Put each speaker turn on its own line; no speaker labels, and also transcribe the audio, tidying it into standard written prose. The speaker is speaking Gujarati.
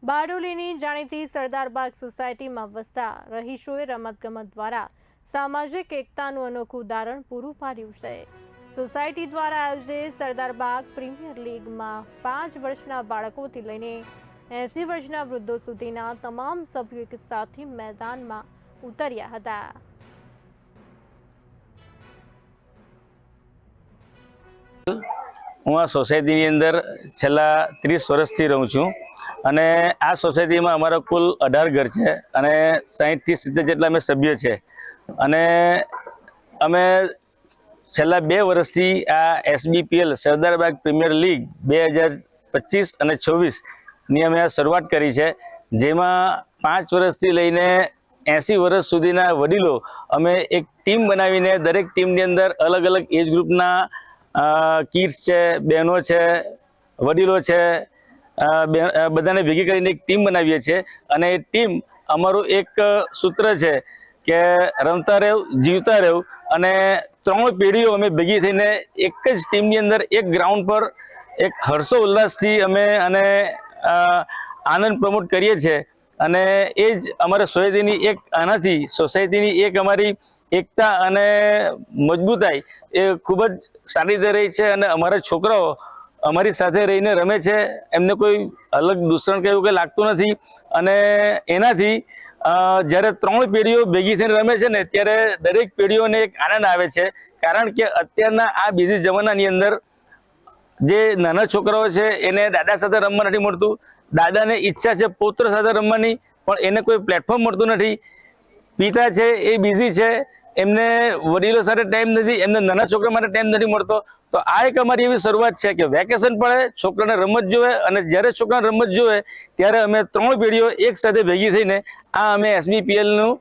બારડોલીની જાણીતી સરદારબાગ સોસાયટીમાં વસતા રહીશોએ રમતગમત દ્વારા સામાજિક એકતાનું અનોખું ઉદાહરણ પૂરું પાડ્યું છે। સોસાયટી દ્વારા આયોજિત સરદારબાગ પ્રીમિયર લીગમાં 5 વર્ષના બાળકોથી લઈને 80 વર્ષના વૃદ્ધો સુધીના તમામ સભ્યો એક સાથે મેદાનમાં ઉતર્યા હતા।
હું આ સોસાયટીની અંદર છેલ્લા 30 વર્ષથી રહું છું અને આ સોસાયટીમાં અમારા કુલ 18 ઘર છે અને 60 થી 70 જેટલા અમે સભ્ય છે અને અમે છેલ્લા 2 વર્ષથી આ SBPL સરદારબાગ પ્રીમિયર લીગ 2025 અને 26 ની અમે આ શરૂઆત કરી છે, જેમાં 5 વર્ષથી લઈને 80 વર્ષ સુધીના વડીલો અમે એક ટીમ બનાવીને દરેક ટીમની અંદર અલગ અલગ એજ ગ્રુપના કિડ્સ છે, બહેનો છે, વડીલો છે, બધાને ભેગી કરીને એક ટીમ બનાવીએ છીએ અને એ ટીમ અમારું એક સૂત્ર છે કે રમતા રહેવું, જીવતા રહેવું અને 3 પેઢીઓ અમે ભેગી થઈને એક જ ટીમની અંદર એક ગ્રાઉન્ડ પર એક હર્ષો ઉલ્લાસથી અમે અને આનંદ પ્રમોટ કરીએ છીએ અને એ જ અમારા સોસાયટીની એક આનાથી સોસાયટીની એક અમારી એકતા અને મજબૂતાઈ એ ખૂબ જ સારી રીતે રહી છે અને અમારા છોકરાઓ અમારી સાથે રહીને રમે છે, એમને કોઈ અલગ દૂષણ કે એવું કંઈ લાગતું નથી અને એનાથી જ્યારે 3 પેઢીઓ ભેગી થઈને રમે છે ને ત્યારે દરેક પેઢીઓને એક આનંદ આવે છે, કારણ કે અત્યારના આ બીજી જમાનાની અંદર જે નાના છોકરાઓ છે એને દાદા સાથે રમવા નથી મળતું, દાદાને ઈચ્છા છે પુત્ર સાથે રમવાની પણ એને કોઈ પ્લેટફોર્મ મળતું નથી, પિતા છે એ બિઝી છે, એમને વડીલો સાથે ટાઈમ નથી, એમને નાના છોકરા માટે ટાઈમ નથી મળતો। તો આ એક અમારી એવી શરૂઆત છે કે વેકેશન પડે છોકરાને રમત જોવે અને જ્યારે છોકરાને રમત જોવે ત્યારે અમે 3 પેઢીઓ એક સાથે ભેગી થઈને આ અમે SBPL નું